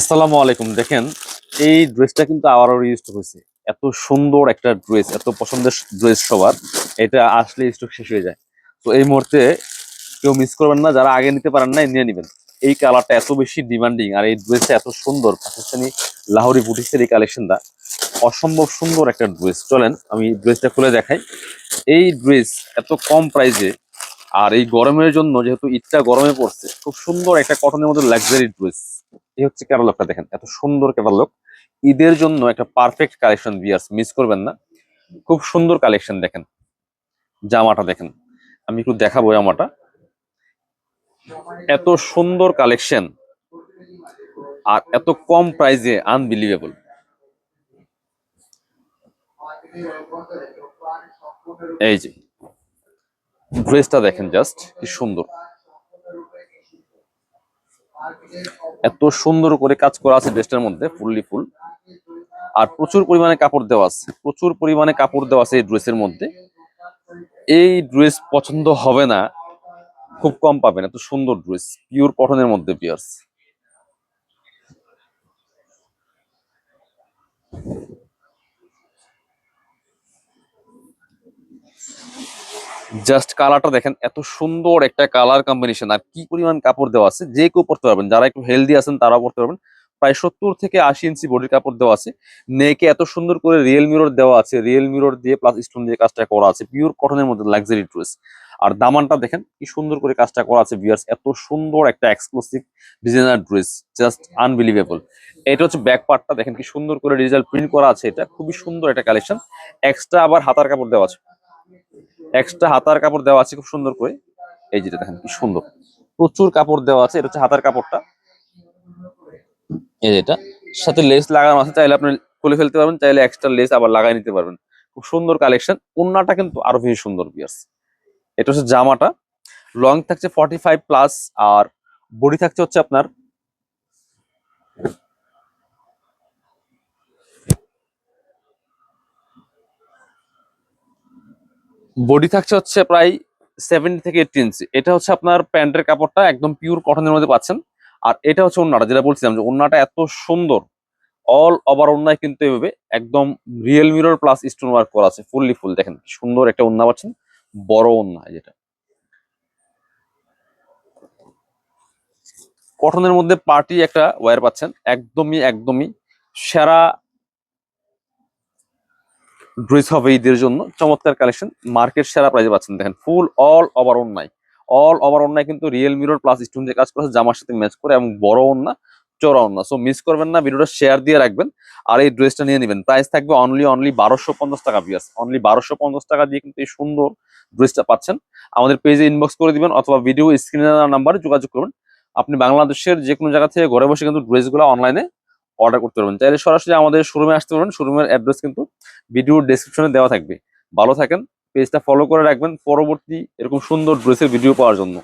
আসসালামু আলাইকুম। দেখেন, এই ড্রেসটা কিন্তু আবারও রিউজ হয়েছে। এত সুন্দর একটা ড্রেস, এত পছন্দের ড্রেস সবার, এটা আসলে স্টক শেষ হয়ে যায়। তো এই মুহূর্তে কেউ মিস করবেন না, যারা আগে নিতে পারেন না নিয়ে নেবেন। এই কালারটা এত বেশি ডিমান্ডিং, আর এই ড্রেসটা এত সুন্দর। পাকিস্তানি লাহোরি বুটিক্সের এই কালেকশনটা অসম্ভব সুন্দর একটা ড্রেস। চলেন আমি ড্রেসটা খুলে দেখাই। এই ড্রেস এত কম প্রাইসে, আর এই গরমের জন্য, যেহেতু ঈদটা গরমে পড়ছে, খুব সুন্দর একটা কটনের মধ্যে লাক্সারি ড্রেস। এই হচ্ছে ক্যাটালগটা, দেখেন এত সুন্দর ক্যাটালগ। ঈদের জন্য একটা পারফেক্ট কালেকশন, ভিউয়ার্স মিস করবেন না। খুব সুন্দর কালেকশন। দেখেন জামাটা, দেখেন আমি একটু দেখাবো জামাটা। এত সুন্দর কালেকশন আর এত কম প্রাইসে, আনবিলিভেবল। এই যে ড্রেসটা দেখেন, জাস্ট কি সুন্দর। এত সুন্দর করে কাজ করা আছে ড্রেসটার মধ্যে, ফুললি ফুল। আর প্রচুর পরিমাণে কাপড় দেওয়া আছে, প্রচুর পরিমাণে কাপড় দেওয়া আছে এই ড্রেসের মধ্যে। এই ড্রেস পছন্দ হবে না, খুব কম পাবেন। এত সুন্দর ড্রেস, পিওর কটনের মধ্যে পিয়ার্স। জাস্ট কালারটা দেখেন, এত সুন্দর একটা কালার কম্বিনেশন, আর কি পরিমাণ কাপড় দেওয়া আছে। যে কেউ পড়তে পারবেন, যারা একটু হেলদি আছেন তারাও পড়তে পারবেন। প্রায় 70 থেকে 80 ইঞ্চি বডির কাপড় দেওয়া আছে। নেকে এত সুন্দর করে রিয়েল মিরর দেওয়া আছে, রিয়েল মিরর দিয়ে প্লাস স্টোন দিয়ে কাজটা করা আছে, পিওর কটনের মধ্যে লাক্সারি ড্রেস। আর দামানটা দেখেন কি সুন্দর করে কাজটা করা আছে ভিউয়ার্স। এত সুন্দর একটা exclusive designer dress, just unbelievable. এটা হচ্ছে ব্যাক পার্টটা, দেখেন কি সুন্দর করে ডিজিটাল প্রিন্ট করা আছে। এটা খুবই সুন্দর একটা কালেকশন। এক্সট্রা আবার হাতার কাপড় দেওয়া আছে, এক্সট্রা হাতার কাপড় দেওয়া আছে খুব সুন্দর করে। এই যেটা দেখেন কি সুন্দর, প্রচুর কাপড় দেওয়া আছে। এটা হচ্ছে হাতার কাপড়টা, এই যেটা সাথে লেস লাগানো আছে। চাইলে আপনি খুলে ফেলতে পারবেন, চাইলে এক্সট্রা লেস আবার লাগাই নিতে পারবেন। খুব সুন্দর কালেকশন। ওড়নাটা কিন্তু আরো বেশি সুন্দর পিয়ার্স। এটা হচ্ছে জামাটা, লং থাকছে 45+, আর বডি থাকছে হচ্ছে আপনার, বডি থাকছে হচ্ছে প্রায় 70 থেকে 80 ইঞ্চি। এটা হচ্ছে আপনার প্যান্টের কাপড়টা, একদম পিওর কটনের মধ্যে পাচ্ছেন। আর এটা হচ্ছে ওড়নাটা, যেটা বলছিলাম যে ওড়নাটা এত সুন্দর। অল ওভার ওড়নায় কিন্তু এভাবে একদম real mirror plus stone work করা আছে, ফুললি ফুল। দেখেন কি সুন্দর একটা ওড়না পাচ্ছেন, বড় ওড়না। যেটা কটনের মধ্যে পার্টি একটা ওয়্যার পাচ্ছেন, একদমই একদমই সেরা ড্রেস হবে ঈদের জন্য। চমৎকার কালেকশন, মার্কেট সেরা প্রাইসে পাচ্ছেন। দেখেন ফুল অল ওভার ওড়নায়, অল ওভার ওড়নায় কিন্তু রিয়েল মিরর প্লাস স্টোন দিয়ে কাজ করেছে, জামার সাথে ম্যাচ করে, এবং বড় ওড়না, চওড়া ওড়না। সো মিস করবেন না, ভিডিওটা শেয়ার দিয়ে রাখবেন। আর এই ড্রেসটা নিয়ে নেবেন। প্রাইস থাকবে অনলি অনলি 1250 টাকা পিয়াস। অনলি 1250 টাকা দিয়ে কিন্তু এই সুন্দর ড্রেসটা পাচ্ছেন। আমাদের পেজে ইনবক্স করে দিবেন, অথবা ভিডিও স্ক্রিনে নাম্বারে যোগাযোগ করবেন। আপনি বাংলাদেশের যে কোনো জায়গা থেকে ঘরে বসে কিন্তু ড্রেসগুলো অনলাইনে অর্ডার করতে পারবেন। চাইলে সরাসরি আমাদের শোরুমে আসতে পারবেন। শোরুমের অ্যাড্রেস কিন্তু ভিডিও ডেসক্রিপশনে দেওয়া থাকবে। ভালো থাকেন, পেজটা ফলো করে রাখবেন পরবর্তী এরকম সুন্দর ড্রেসের ভিডিও পাওয়ার জন্য।